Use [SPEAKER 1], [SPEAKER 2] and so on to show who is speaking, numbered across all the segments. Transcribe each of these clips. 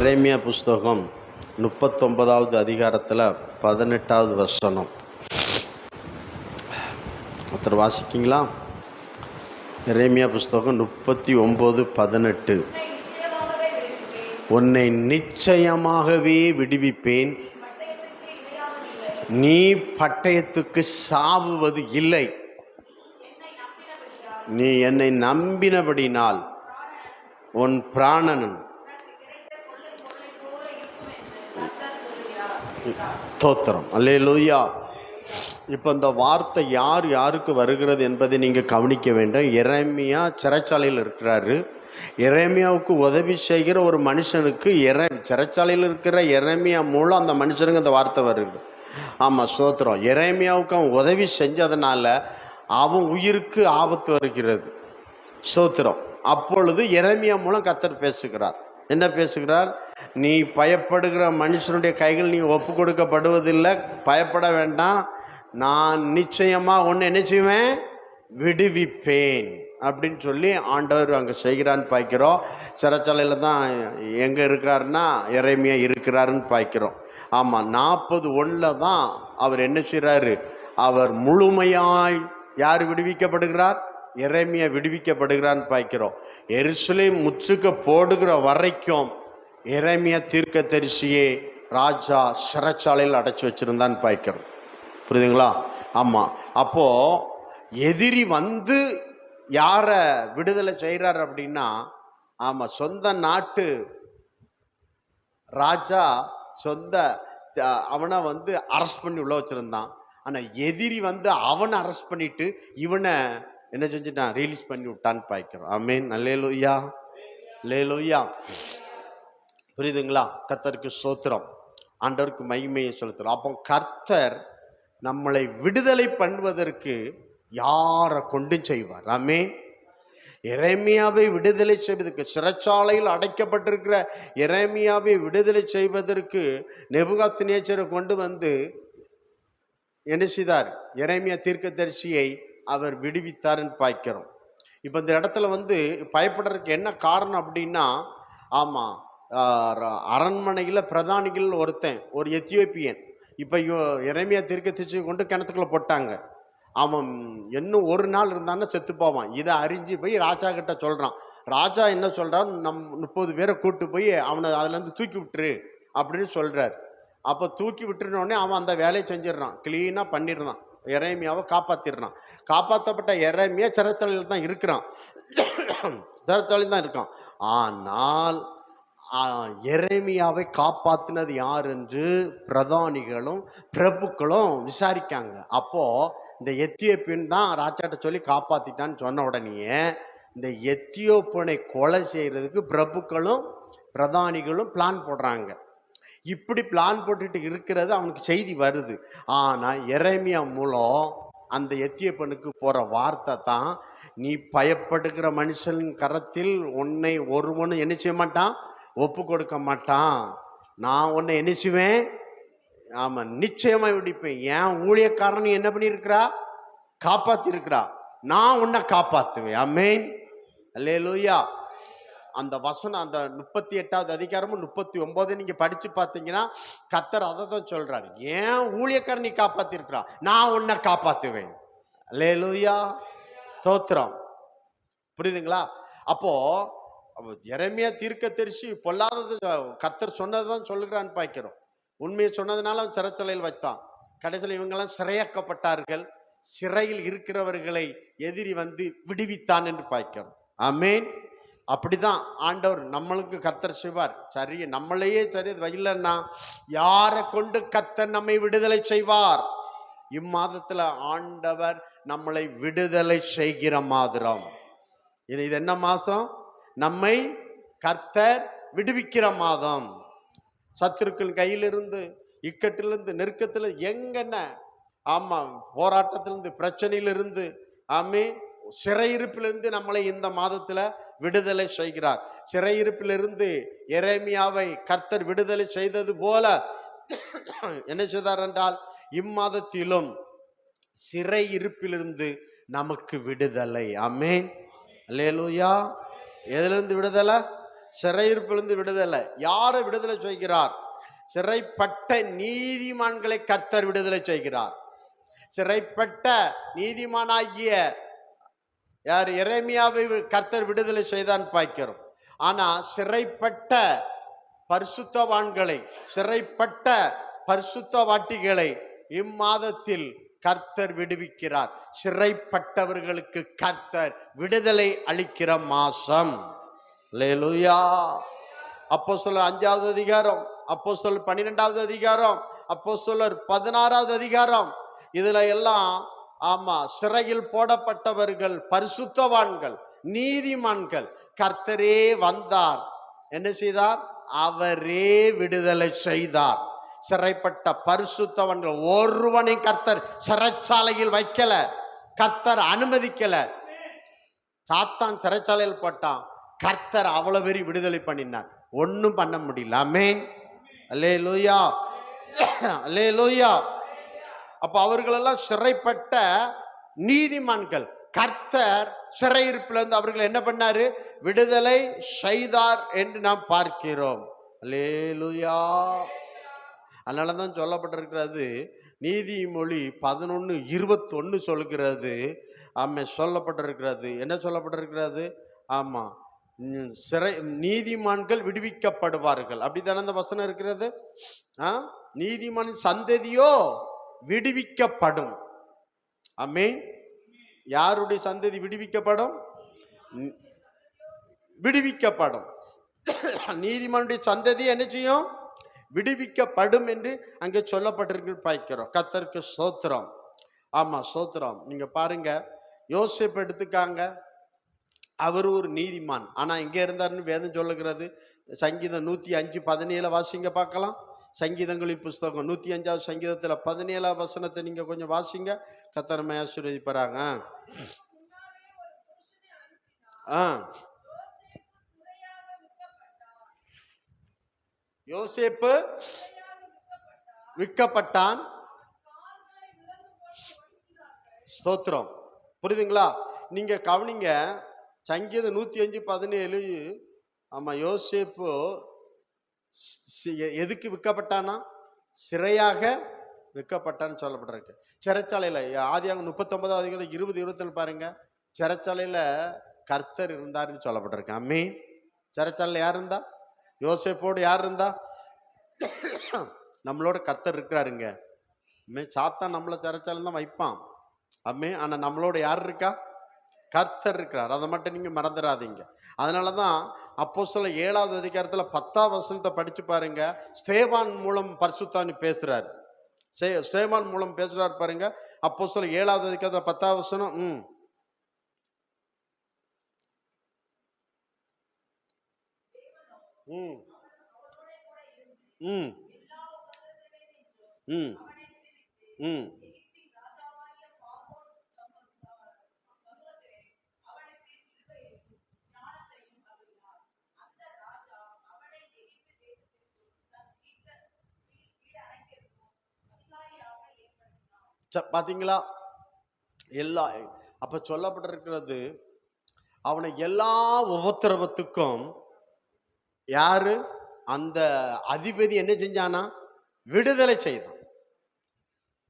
[SPEAKER 1] எரேமியா புஸ்தகம் 39வது அதிகாரத்தில் 18வது வசனம். ஒருத்தர் வாசிக்கிங்களா? எரேமியா புஸ்தகம் 39:18. உன்னை நிச்சயமாகவே விடுவிப்பேன், நீ பட்டயத்துக்கு சாவுவது இல்லை. நீ என்னை நம்பினபடினால் உன் பிராணன் தோத்திரம். அல்லேலூயா. இப்போ இந்த வார்த்தை யார் யாருக்கு வருகிறது என்பதை நீங்கள் கவனிக்க வேண்டும். எரேமியா சிறைச்சாலையில் இருக்கிறாரு. எரேமியாவுக்கு உதவி செய்கிற ஒரு மனுஷனுக்கு சிறைச்சாலையில் இருக்கிற எரேமியா மூலம் அந்த மனுஷனுக்கு அந்த வார்த்தை வருது. ஆமாம், ஸ்தோத்திரம். எரேமியாவுக்கு அவன் உதவி செஞ்சதுனால அவன் உயிருக்கு ஆபத்து வருகிறது. ஸ்தோத்திரம். அப்பொழுது எரேமியா மூலம் கர்த்தர் பேசுகிறார். என்ன பேசுகிறார்? நீ பயப்படுகிற மனுஷனுடைய கைகள் நீ ஒப்பு கொடுக்கப்படுவதில்லை, பயப்பட வேண்டாம், நான் நிச்சயமாக ஒன்று என்ன செய்வேன், விடுவிப்பேன் அப்படின்னு சொல்லி ஆண்டவர் அங்கே செய்கிறான்னு பார்க்கிறோம். சிறைச்சாலையில் தான் எங்கே இருக்கிறாருன்னா எரேமியா இருக்கிறாருன்னு பார்க்கிறோம். ஆமாம், 40:1 தான் அவர் என்ன செய்கிறாரு, அவர் முழுமையாய் யார் விடுவிக்கப்படுகிறார், எரேமியா விடுவிக்கப்படுகிறான்னு பார்க்கிறோம். எருசலேம் முற்றுகை போடுகிற வரைக்கும் எரேமியா தீர்க்கதரிசியே ராஜா சிறைச்சாலையில் அடைச்சி வச்சிருந்தான்னு பார்க்கிறோம். புரியுதுங்களா? ஆமாம். அப்போது எதிரி வந்து யாரை விடுதலை செய்கிறார் அப்படின்னா, ஆமாம், சொந்த நாட்டு ராஜா அவனை வந்து அரெஸ்ட் பண்ணி உள்ள வச்சுருந்தான். ஆனால் எதிரி வந்து அவனை அரெஸ்ட் பண்ணிட்டு இவனை என்ன செஞ்சுட்டான், ரிலீஸ் பண்ணி விட்டான்னு பார்க்கிறோம். ஆமென். அல்லேலூயா, அல்லேலூயா. புரியுதுங்களா? கர்த்தருக்கு ஸ்தோத்திரம், ஆண்டவருக்கு மகிமையை செலுத்துறோம். அப்போ கர்த்தர் நம்மளை விடுதலை பண்ணுவதற்கு யாரை கொண்டு செய்வார்? ஆமென். எரேமியாவை விடுதலை செய்வதற்கு, சிறைச்சாலையில் அடைக்கப்பட்டிருக்கிற எரேமியாவை விடுதலை செய்வதற்கு நேபுகாத்நேச்சரை கொண்டு வந்து என்ன செய்தார், எரேமியா தீர்க்கதரிசியை அவர் விடுவித்தாருன்னு பார்க்கிறோம். இப்போ இந்த இடத்துல வந்து பயப்படுறதுக்கு என்ன காரணம் அப்படின்னா, ஆமாம், அரண்மனையில் பிரதானிகள் ஒருத்தன், ஒரு எத்தியோப்பியன், இப்போ எரேமியா தீர்க்கதரிசியை கொண்டு கிணத்துக்குள்ள போட்டாங்க. அவன் இன்னும் ஒரு நாள் இருந்தான்னா செத்து போவான். இதை அறிஞ்சு போய் ராஜா கிட்ட சொல்கிறான். ராஜா என்ன சொல்கிறார், 30 பேரை கூப்பிட்டு போய் அவனை அதுலேருந்து தூக்கி விட்டுரு அப்படின்னு சொல்கிறார். அப்போ தூக்கி விட்டுருனோடனே அவன் அந்த வேலையை செஞ்சிடறான், கிளீனாக பண்ணிடுறான், எரேமியாவை காப்பாற்றிடுறான். காப்பாற்றப்பட்ட எரேமியா சிறைச்சாலையில் தான் இருக்கிறான், சிறைச்சாலையில் தான் இருக்கான். ஆனால் எரேமியாவை காப்பாற்றினது யார் என்று பிரதானிகளும் பிரபுக்களும் விசாரிக்காங்க. அப்போது இந்த எத்தியோப்பியன் தான் ராஜாட்ட சொல்லி காப்பாற்றிட்டான்னு சொன்ன உடனே இந்த எத்தியோப்பியனை கொலை செய்கிறதுக்கு பிரபுக்களும் பிரதானிகளும் பிளான் போடுறாங்க. இப்படி பிளான் போட்டுட்டு இருக்கிறது அவனுக்கு செய்தி வருது. ஆனால் எரேமியா மூலம் அந்த எத்தியோப்பியனுக்கு போகிற வார்த்தை தான், நீ பயப்படுகிற மனுஷன் கரத்தில் உன்னை ஒருவனும் என்ன செய்ய மாட்டான், ஒப்பு கொடுக்க மாட்டான், நான் உன்னை என்ன செய்வேன், ஆமாம், நிச்சயமாக விடுப்பேன். ஏன் ஊழியக்காரன் என்ன பண்ணியிருக்கிறா, காப்பாற்றிருக்கிறா, நான் உன்னை காப்பாற்றுவேன். ஆமென். அல்லேலூயா. அந்த வசனம், அந்த 38வது அதிகாரமும் 39 நீங்க படிச்சு பார்த்தீங்கன்னா கர்த்தர் அதை தான் சொல்றாரு. ஏன் ஊழியக்காரன் நீ காப்பாத்திருக்கிறா, நான் உன்னை காப்பாத்துவேன். அல்லேலூயா, ஸ்தோத்திரம். புரியுதுங்களா? அப்போ எரேமியா தீர்க்கதரிசி பொல்லாதது கர்த்தர் சொன்னதுதான் சொல்லுகிறான்னு பார்க்கிறோம். உண்மையை சொன்னதுனால அவன் சிறைச்சாலையில் வைத்தான். கடைசியில் இவங்கெல்லாம் சிறையாக்கப்பட்டார்கள். சிறையில் இருக்கிறவர்களை எதிரி வந்து விடுவித்தான் என்று பார்க்கிறோம். ஆமென். அப்படிதான் ஆண்டவர் நம்மளுக்கு கர்த்தர் செய்வார். சரி, நம்மளையே சரி இல்லைன்னா யாரை கொண்டு கர்த்தர் நம்மை விடுதலை செய்வார்? இம்மாதத்துல ஆண்டவர் நம்மளை விடுதலை செய்கிற மாதம். இது என்ன மாசம்? நம்மை கர்த்தர் விடுவிக்கிற மாதம். சத்துருக்கள் கையிலிருந்து, இக்கட்டிலிருந்து, நெருக்கத்தில், எங்கென்ன, ஆமா, போராட்டத்திலிருந்து, பிரச்சனையிலிருந்து, ஆமே, சிறையிருப்பிலிருந்து நம்மளை இந்த மாதத்துல விடுதலை செய்கிறார். சிறையிருப்பிலிருந்து எரேமியாவை கர்த்தர் விடுதலை செய்தது போல என்ன செய்தார் என்றால், இம்மாதத்திலும் சிறையிருப்பிலிருந்து நமக்கு விடுதலை. ஆமென். அல்லேலூயா. எதிலிருந்து விடுதலை? சிறையிருப்பிலிருந்து விடுதலை. யாரை விடுதலை செய்கிறார்? சிறைப்பட்ட நீதிமான்களை கர்த்தர் விடுதலை செய்கிறார். சிறைப்பட்ட நீதிமானாகிய யார்? எரேமியாவை கர்த்தர் விடுதலை செய்தான் பார்க்கிறோம். ஆனா சிறைப்பட்ட பரிசுத்தவான்களை, சிறைப்பட்ட பரிசுத்தவாட்டிகளை இம்மாதத்தில் கர்த்தர் விடுவிக்கிறார். சிறைப்பட்டவர்களுக்கு கர்த்தர் விடுதலை அளிக்கிற மாசம். அல்லேலூயா. அப்போஸ்தலர் 5வது அதிகாரம், அப்போஸ்தலர் 12வது அதிகாரம், அப்போஸ்தலர் 16வது அதிகாரம், இதுல எல்லாம் ஆமா சிறையில் போடப்பட்டவர்கள் பரிசுத்தவான்கள், நீதிமான்கள். கர்த்தரே வந்தார், என்ன செய்தார்? அவரே விடுதலை செய்தார். சிறைப்பட்ட பரிசுத்தவான்கள் ஒருவனை கர்த்தர் சிறைச்சாலையில் வைக்கல, கர்த்தர் அனுமதிக்கல. சாத்தான் சிறைச்சாலையில் போட்டான், கர்த்தர் அவ்வளவு பெரிய விடுதலை பண்ணினார். ஒன்னும் பண்ண முடியல. ஆமென். அல்லேலூயா, அல்லேலூயா. அப்ப அவர்களெல்லாம் சிறைப்பட்ட நீதிமான்கள். கர்த்தர் சிறையிருப்பிலிருந்து அவர்கள் என்ன பண்ணாரு? விடுதலை செய்தார் என்று நாம் பார்க்கிறோம். அல்லேலூயா. அதனாலதான் சொல்லப்பட்டிருக்கிறது, நீதிமொழி 11:21 சொல்கிறது. ஆமா, சொல்லப்பட்டிருக்கிறது. என்ன சொல்லப்பட்டிருக்கிறது? ஆமா, சிறை நீதிமான்கள் விடுவிக்கப்படுவார்கள். அப்படித்தானே அந்த வசனம் இருக்கிறது. நீதிமான் சந்ததியோ விடுவிக்கப்படும். ஆமென். யாருடைய சந்ததி விடுவிக்கப்படும்? விடுவிக்கப்படும். நீதிமானுடைய சந்ததி என்ன செய்யும்? விடுவிக்கப்படும் என்று அங்கே சொல்லப்பட்டிருக்கு பார்க்கிறோம். கர்த்தருக்கு ஸ்தோத்திரம். ஆமா, ஸ்தோத்திரம். நீங்க பாருங்க, யோசேப்பு எடுத்துக்காங்க. அவர் ஒரு நீதிமான், ஆனா இங்க இருந்தாருன்னு வேதம் சொல்லுகிறது. சங்கீதம் 105:17 வாசிங்க பார்க்கலாம். சங்கீதங்களின் புஸ்தகம் 105வது சங்கீதத்துல 17வது வசனத்தை நீங்க கொஞ்சம் வாசிங்க. கர்த்தர் நம்மை ஆசீர்வதிப்பாராங்க. யோசேப்பு விற்கப்பட்டான். ஸ்தோத்திரம். புரியுதுங்களா? நீங்க கவனிங்க, சங்கீதம் 105:17. ஆமா, யோசேப்பு எதுக்கு விற்கப்பட்டானா? சிறையாக விற்கப்பட்டான்னு சொல்லப்பட்டிருக்கு. சிறைச்சாலையில ஆதியாகமம் 39வது அதிகாரம் 20-27 பாருங்க. சிறைச்சாலையில கர்த்தர் இருந்தாருன்னு சொல்லப்பட்டிருக்கு. ஆமென். சிறைச்சாலையில யார் இருந்தா? யோசேப்போடு யார் இருந்தா? நம்மளோட கர்த்தர் இருக்கிறாருங்க. சாத்தான் நம்மள சிறைச்சாலையில தான் வைப்பான். ஆமென். ஆனா நம்மளோட யார் இருக்கா? கர்த்தர் இருக்கிறார். அதை மட்டும் நீங்க மறந்துடாதீங்க. அதனாலதான் அப்போஸ்தலர் 7வது அதிகாரத்துல 10வது வசனத்தை படிச்சு பாருங்க. ஸ்தேவான் மூலம் பரிசுத்தாவி பேசுறாரு. ஸ்தேவான் மூலம் பேசுறாரு பாருங்க. அப்போஸ்தலர் 7வது அதிகாரத்துல 10வது வசனம். பாத்தீங்களா? எல்லா அப்ப சொல்லப்பட்டிருக்கிறது, அவனை எல்லா உபத்திரவத்துக்கும் யாரு? அந்த அதிபதி என்ன செஞ்சானா? விடுதலை செய்தான்.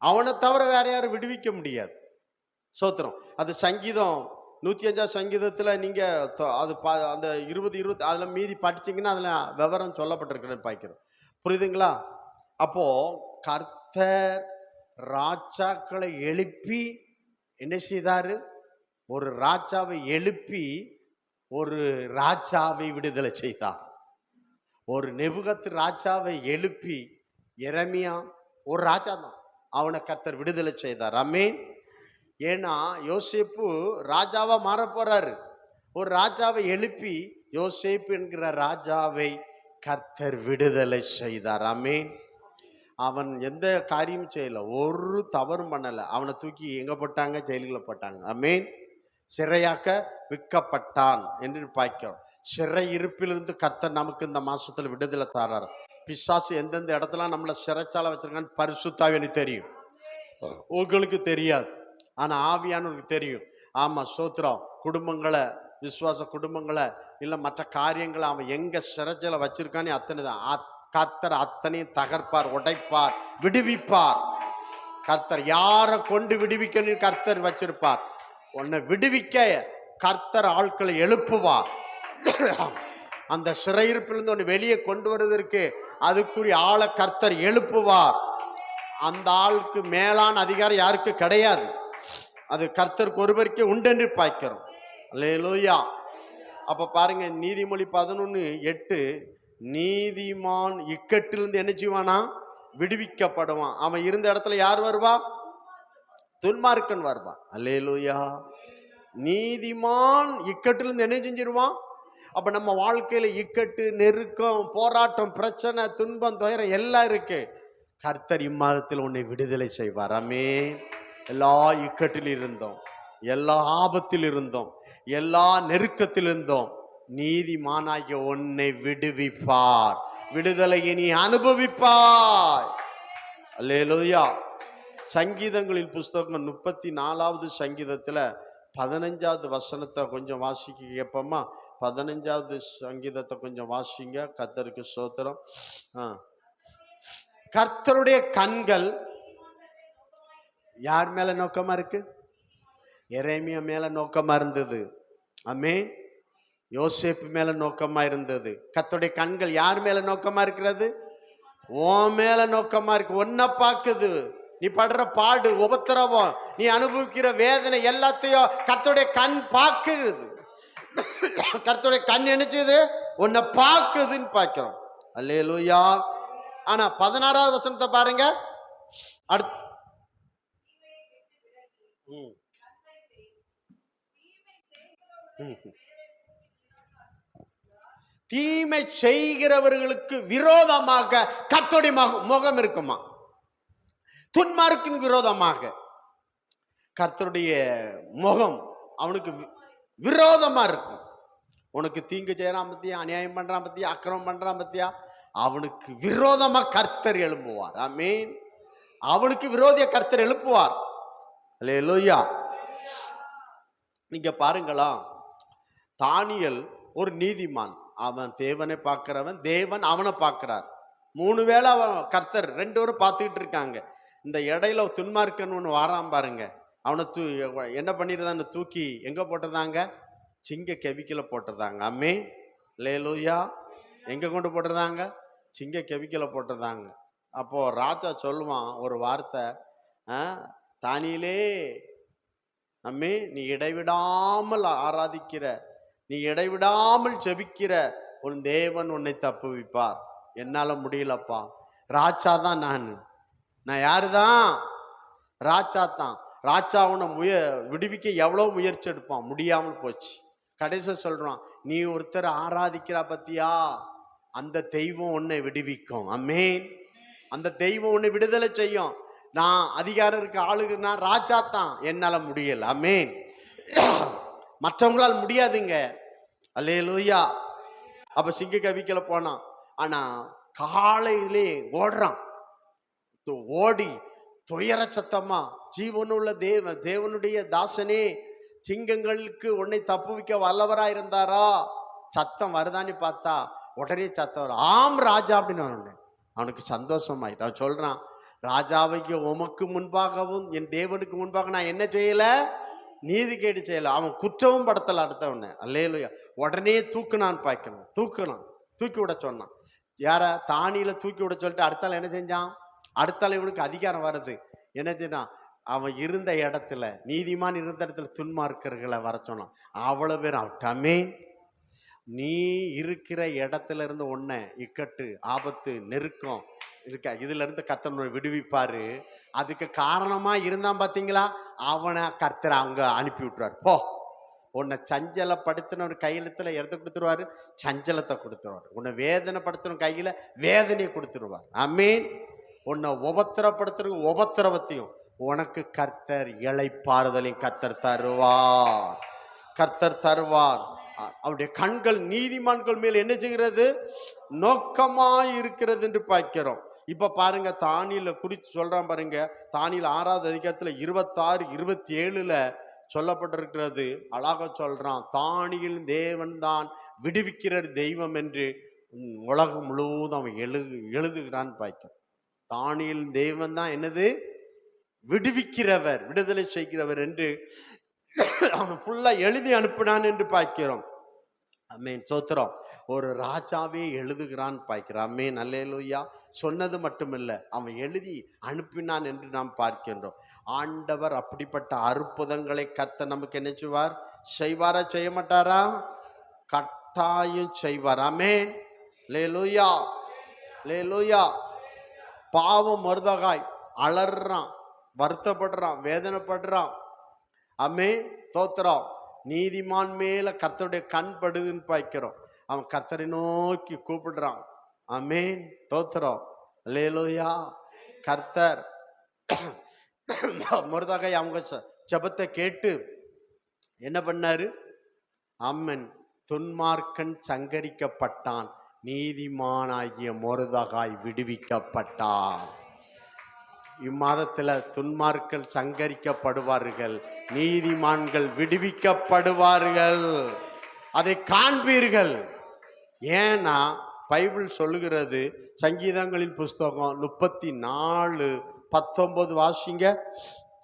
[SPEAKER 1] அவனை தவிர வேற யாரும் விடுவிக்க முடியாது. சோத்திரம். அது சங்கீதம் 105 சங்கீதத்துல நீங்க அது அந்த 20 அதுல மீதி படிச்சீங்கன்னா அதுல விவரம் சொல்லப்பட்டிருக்கிறேன்னு பார்க்கிறோம். புரியுதுங்களா? அப்போ கர்த்தர் ராஜாக்களை எழுப்பி என்ன செய்தாரு? ஒரு ராஜாவை எழுப்பி ஒரு ராஜாவை விடுதலை செய்தார். ஒரு நெபுகத் ராஜாவை எழுப்பி, எரேமியா ஒரு ராஜா தான், அவனை கர்த்தர் விடுதலை செய்தார். ஆமென். ஏன்னா யோசேப்பு ராஜாவா மாற போறாரு. ஒரு ராஜாவை எழுப்பி யோசேப்பு என்கிற ராஜாவை கர்த்தர் விடுதலை செய்தார். ஆமென். அவன் எந்த காரியமும் செய்யல, ஒரு தவறும் பண்ணல. அவனை தூக்கி எங்க போட்டாங்க? ஜெயிலுக்குள்ள போட்டாங்க. ஆமென். சிறையாக்க விற்கப்பட்டான் என்று பார்க்கிறோம். சிறை இருப்பிலிருந்து கர்த்தர் நமக்கு இந்த மாசத்துல விடுதலை தரார். பிசாசு எந்தெந்த இடத்துல நம்மளை சிறைச்சாலை வச்சிருக்கான்னு பரிசுத்தாவி எனக்கு தெரியும், உங்களுக்கு தெரியாது. ஆனா ஆவியானவருக்கு தெரியும். ஆமா, ஸ்தோத்திரம். குடும்பங்களை விசுவாச குடும்பங்களை இல்ல மற்ற காரியங்களை அவன் எங்க சிறைச்சல வச்சிருக்கானே அத்தனை கர்த்தர் அத்தனையும் தகர்ப்பார், உடைப்பார், விடுவிப்பார். கர்த்தர் யாரை கொண்டு விடுவிக்கணும் கர்த்தர் வச்சிருப்பார். உன்னை விடுவிக்க கர்த்தர் ஆட்களை எழுப்புவார். அந்த சிறையிருப்பிலிருந்து ஒன்று வெளியே கொண்டு வருவதற்கு அதுக்குரிய ஆளை கர்த்தர் எழுப்புவார். அந்த ஆளுக்கு மேலான அதிகாரம் யாருக்கு கிடையாது. அது கர்த்தருக்கு ஒருவருக்கே உண்டென்று பார்க்கிறோம். அல்லேலூயா. அப்ப பாருங்க, நீதிமொழி 11:8, நீதிமான் இக்கட்டிலிருந்து என்ன செய்வானா? விடுவிக்கப்படுவான். அவன் இருந்த இடத்துல யார் வருவா? துன்மார்க்கன் வருவான். அல்லேலூயா. நீதிமான் இக்கட்டிலிருந்து என்ன செஞ்சிருவான்? அப்ப நம்ம வாழ்க்கையில இக்கட்டு, நெருக்கம், போராட்டம், பிரச்சனை, துன்பம், துயரம் எல்லாம் இருக்கு. கர்த்தர் இம்மாதத்தில் உன்னை விடுதலை செய்வார். ஆமென். எல்லா இக்கட்டில் இருந்தோம், எல்லா ஆபத்தில் இருந்தோம், எல்லா நெருக்கத்தில் இருந்தோம், நீதிமானாகிய உன்னை விடுவிப்பார். விடுதலையை நீ அனுபவிப்பாய். அல்லேலூயா. சங்கீதங்களின் புஸ்தகம் 34வது சங்கீதத்துல 15வது வசனத்தை கொஞ்சம் வாசிக்க கேட்போமா? 15வது சங்கீதத்தை கொஞ்சம் வாசிங்க. கர்த்தருக்கு ஸ்தோத்திரம். கர்த்தருடைய கண்கள் யார் மேல நோக்கமா இருக்கு? எரேமியா மேல நோக்கமா இருந்தது. ஆமென். யோசேப்பு மேல நோக்கமா இருந்தது. கர்த்தருடைய கண்கள் யார் மேல நோக்கமா இருக்கிறது? உன் மேல நோக்கமா இருக்கு. ஒன்ன பாக்குது. நீ படுற பாடு, உபத்திரவம், நீ அனுபவிக்கிற வேதனை எல்லாத்தையும் கர்த்தருடைய கண் பாக்குது. கர்த்தருடைய கண் நினைச்சது உன்னை பாக்குதுன்னு பார்க்கிறோம். அல்லேலூயா. ஆனா 16வது வசனத்தை பாருங்க. அடுத்து தீமை செய்கிறவர்களுக்கு விரோதமாக கர்த்தருடைய முகம் இருக்குமா? துன்மார்க்கின் விரோதமாக கர்த்தருடைய முகம் அவனுக்கு விரோதமா இருக்கும். உனக்கு தீங்கு செய்யறான் பத்தியா, அநியாயம் பண்றான் பத்தியா, அக்கிரமம் பண்றான் பத்தியா, அவனுக்கு விரோதமா கர்த்தர் எழும்புவார். ஆமென். அவனுக்கு விரோதிய கர்த்தர் எழுப்புவார். அல்லேலூயா. நீங்க பாருங்களா, தானியேல் ஒரு நீதிமான். அவன் தேவனை பார்க்கிறவன், தேவன் அவனை பார்க்கிறார். 3 வேளை அவன் கர்த்தர் 2 பேரும் பார்த்துக்கிட்டு இருக்காங்க. இந்த இடையில துன்மார்க்கன் ஒன்று வாரான் பாருங்க. அவனை என்ன பண்ணிருந்தான்னு தூக்கி எங்க போட்டிருந்தாங்க? சிங்க கெவிக்கல போட்டிருந்தாங்க. ஆமென். அல்லேலூயா. எங்க கொண்டு போட்டிருந்தாங்க? சிங்க கெவிக்கல போட்டிருந்தாங்க. அப்போ ராஜா சொல்லுவான் ஒரு வார்த்தை, தானியேலே, அம்மே, நீ இடைவிடாமல் ஆராதிக்கிற, நீ இடைவிடாமல் ஜெபிக்கிற உன் தேவன் உன்னை தப்புவிப்பார். என்னால முடியலப்பா, ராஜா தான் நான் யாருதான்? ராஜா தான். ராஜா உன்னை விடுவிக்க எவ்வளவு முயற்சி எடுப்பான், முடியாமல் போச்சு. கடைசி சொல்றான், நீ ஒருத்தர் ஆராதிக்கிறா பத்தியா, அந்த தெய்வம் உன்னை விடுவிக்கும். ஆமென். அந்த தெய்வம் உன்னை விடுதலை செய்யும். நான் அதிகாரம் இருக்க ஆளுக்கு நான் ராஜா தான், என்னால முடியல. ஆமென். மற்றவங்களால் முடியாதுங்க. அல்லேலூயா. அப்ப சிங்க கவிக்கல போனான். ஆனா காலையிலே ஓடுறான். ஓடி துயர சத்தமா, ஜீவனுள்ள தேவனுடைய தாசனே, சிங்கங்களுக்கு உன்னை தப்புவிக்க வல்லவரா இருந்தாரா? சத்தம் வருதான்னு பார்த்தா உடனே சத்தம் வரும். ஆம் ராஜா அப்படின்னு அவனுக்கு சந்தோஷமாயிட்டு அவன் சொல்றான், ராஜாவைக்கு உமக்கு முன்பாகவும் என் தேவனுக்கு முன்பாக நான் என்ன செய்யல? நீதி கேடு செய்யல. அவன் குற்றமும் படுத்தல. அடுத்தவன அல்லேலூயா. உடனே தூக்குனான்னு பார்க்கணும். தூக்கி விட சொன்னான். யார? தானியில தூக்கி விட சொல்லிட்டு அடுத்தால என்ன செஞ்சான்? அடுத்தால இவனுக்கு அதிகாரம் வருது. என்ன செய்யறான்? அவன் இருந்த இடத்துல, நீதிமான் இருந்த இடத்துல துன்மார்க்கர்களை வர சொன்னான். அவ்வளவு பேர் அவட்டாமே. நீ இருக்கிற இடத்துல இருந்து ஒன்ன இக்கட்டு, ஆபத்து, நெருக்கம் இருக்க, இதுல இருந்து கர்த்தர் விடுவிப்பாரு. அதுக்கு காரணமா இருந்தான் பாத்தீங்களா, அவனை கர்த்தர் அவங்க அனுப்பி விட்டுருவாரு. போ, உன்னை சஞ்சலப்படுத்தின ஒரு கையெழுத்துல எடுத்து கொடுத்துருவாரு, சஞ்சலத்தை கொடுத்துருவாரு. உன்னை வேதனைப்படுத்தின கையில வேதனையை கொடுத்துருவார். ஆமென். உன்னை உபத்திரப்படுத்துற உபத்திரவத்தையும் உனக்கு கர்த்தர் இளைப்பாறுதலையும் கர்த்தர் தருவார். கர்த்தர் தருவார். அவருடைய கண்கள் நீதிமான்கள் மேல் என்ன செய்கிறது? நோக்கமாய் இருக்கிறது என்று பார்க்கிறோம். இப்ப பாருங்க, தானியேல குறித்து சொல்றான் பாருங்க. தானியேல் 6வது அதிகாரத்துல 26, 27 சொல்லப்பட்டிருக்கிறது. அழகா சொல்றான், தானியில் தேவன் தான் விடுவிக்கிற தெய்வம் என்று உலகம் முழுவதும் அவன் எழுதுகிறான் பாய்க்க. தானியில் தேவன் தான் என்னது? விடுவிக்கிறவர், விடுதலை செய்கிறவர் என்று அவன் ஃபுல்லா எழுதி அனுப்பினான் என்று பார்க்கிறோம். அமேன், சோத்திரம். ஒரு ராஜாவே எழுதுகிறான் பார்க்கிறான். அமேன், அல்லேலூயா. சொன்னது மட்டுமில்ல, அவன் எழுதி அனுப்பினான் என்று நாம் பார்க்கின்றோம். ஆண்டவர் அப்படிப்பட்ட அற்புதங்களை கர்த்தர் நமக்கு என்ன செய்வார்? செய்வாரா, செய்ய மாட்டாரா? கட்டாயம் செய்வார். அமேன், அல்லேலூயா, அல்லேலூயா. பாவம் மருதகாய் அலறான், வருத்தப்படுறான், வேதனைப்படுறான். அமேன், தோத்திரம். நீதிமான் மேல கர்த்தருடைய கண் படுதுன்னு பார்க்கிறோம். அவன் கர்த்தரை நோக்கி கூப்பிடுறான். ஆமென், தோத்திரம், அல்லேலூயா. கர்த்தர் மொர்தெகாய் அவங்க ஜெபத்தை கேட்டு என்ன பண்ணாரு? அம்மன், துன்மார்க்கன் சங்கரிக்கப்பட்டான், நீதிமானாகிய மொர்தெகாய் விடுவிக்கப்பட்டான். இம்மாதத்துல துன்மார்கள் சங்கரிக்கப்படுவார்கள், நீதிமான்கள் விடுவிக்கப்படுவார்கள். அதை காண்பீர்கள். ஏன்னா பைபிள் சொல்லுகிறது, சங்கீதங்களின் புஸ்தகம் 34:19 வாசிங்க.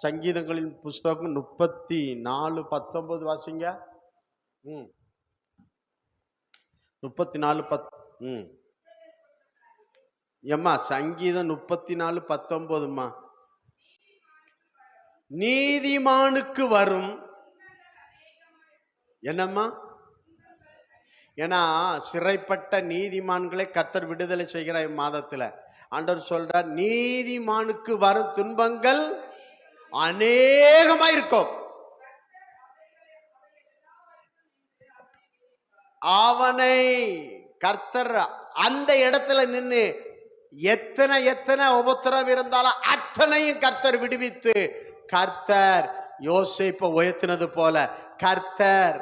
[SPEAKER 1] சங்கீதங்களின் புஸ்தகம் 34:19 வாசிங்க. 34:10. ஏம்மா, சங்கீதம் 34:19. நீதிமானுக்கு வரும் என்னம்மா? ஏன்னா சிறைப்பட்ட நீதிமான்களை கர்த்தர் விடுதலை செய்கிறார். இம்மாதத்துல ஆண்டவர் சொல்றார், நீதிமானுக்கு வரும் துன்பங்கள் அநேகமாயிருக்கும், அவனை கர்த்தர் அந்த இடத்துல நின்று எத்தனை எத்தனை உபத்திரம் இருந்தாலும் அத்தனையும் கர்த்தர் விடுவித்து, கர்த்தர் யோசேப்பை உயர்த்தினது போல, கர்த்தர்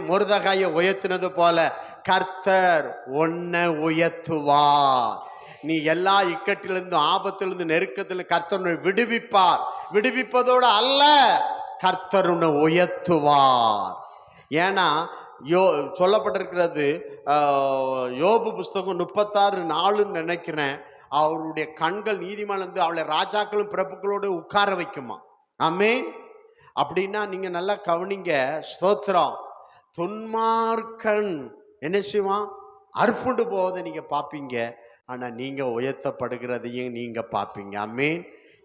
[SPEAKER 1] மொர்தெகாயை உயர்த்தினது போல கர்த்தர் உன்னை உயர்த்துவார். நீ எல்லா இக்கட்டிலிருந்து, ஆபத்திலிருந்து, நெருக்கத்தில் கர்த்தர் விடுவிப்பார். விடுவிப்பதோடு அல்ல, கர்த்தர் உன்னை உயர்த்துவார். ஏன்னா சொல்லப்பட்டிருக்கிறது, யோபு புஸ்தகம் 36:4 நினைக்கிறேன். அவருடைய கண்கள் நீதிமான் வந்து அவளை ராஜாக்களும் பிரபுக்களோடு உட்கார வைக்குமா. ஆமென். அப்படின்னா நீங்க நல்லா கவனிங்க, ஸ்தோத்திரம். துன்மார்க்கன் என்ன செய்வான்? அற்புண்டு போவதை நீங்க பார்ப்பீங்க, ஆனா நீங்க உயர்த்தப்படுகிறதையும் நீங்க பார்ப்பீங்க. ஆமென்.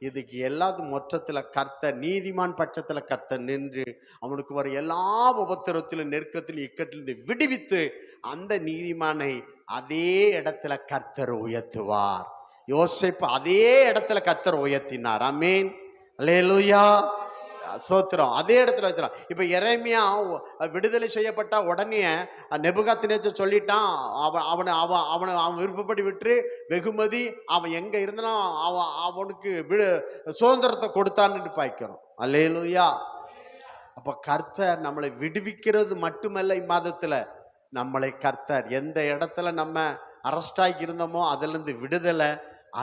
[SPEAKER 1] இதுக்கு எல்லாத்துக்கும் மொத்தத்துல கர்த்தர் நீதிமான் பட்சத்துல கர்த்தர் நின்று அவனுக்கு வர எல்லா உபத்திரத்திலும், நெருக்கத்திலும், இக்கட்டிலிருந்து விடுவித்து அந்த நீதிமானை அதே இடத்துல கர்த்தர் உயர்த்துவார். யோசேப்பு அதே இடத்துல கர்த்தர் உயர்த்தினார். ஆமென், அல்லேலூயா, சோத்திரம். அதே இடத்துல வைக்கிறான். இப்ப எரேமியா விடுதலை செய்யப்பட்ட உடனே நேபுகாத்நேச்சர் சொல்லிட்டான், அவன் விருப்பப்படி விட்டு வெகுமதி அவன் எங்க இருந்தாலும் அவனுக்கு சுதந்திரத்தை கொடுத்தான்னு பாய்க்கிறோம். அல்லேலூயா. அப்ப கர்த்தர் நம்மளை விடுவிக்கிறது மட்டுமல்ல, இம்மாதத்துல நம்மளை கர்த்தர் எந்த இடத்துல நம்ம அரெஸ்ட் ஆகி இருந்தோமோ அதுல இருந்து விடுதலை,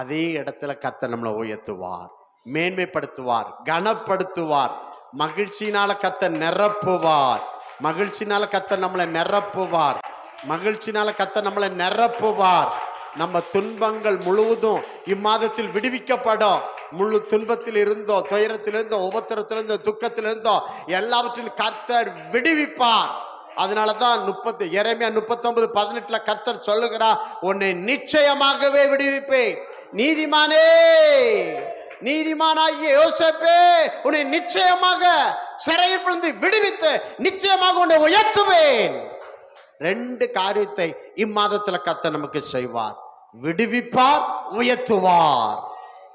[SPEAKER 1] அதே இடத்துல கர்த்தர் நம்மளை உயர்த்துவார், மேன்மைப்படுத்துவார், கனப்படுத்துவார். மகிழ்ச்சியினால கர்த்தர் நிரப்புவார். மகிழ்ச்சினால கர்த்தர் நம்மளை நிரப்புவார். மகிழ்ச்சினால கர்த்தர் நம்மளை நிரப்புவார். நம்ம துன்பங்கள் முழுவதும் இம்மாதத்தில் விடுவிக்கப்படும். முழு துன்பத்தில் இருந்தோ, துயரத்தில் இருந்தோ, உபத்திரத்தில் இருந்தோ, துக்கத்தில் இருந்தோ எல்லாவற்றிலும் கர்த்தர் விடுவிப்பார். அதனாலதான் எரேமியா 39:18 கர்த்தர் சொல்லுகிறார், உன்னை நிச்சயமாகவே விடுவிப்பேன். நீதிமானே, நீதிமானாகிய யோசேப்பே, உன்னை நிச்சயமாக சிறையில் இருந்து விடுவித்து நிச்சயமாக உன்னை உயர்த்துவேன். 2 காரியத்தை இம்மாதத்துல கர்த்தர் நமக்கு செய்வார். விடுவிப்பார், உயர்த்துவார்.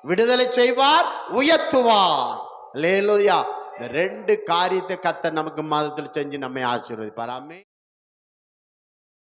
[SPEAKER 1] விடுதலை செய்வார், உயர்த்துவார். அல்லேலூயா. இந்த 2 காரியத்தை கர்த்தர் நமக்கு மாதத்தில் செஞ்சு நம்மை ஆசீர்வதிப்பார். ஆமென்.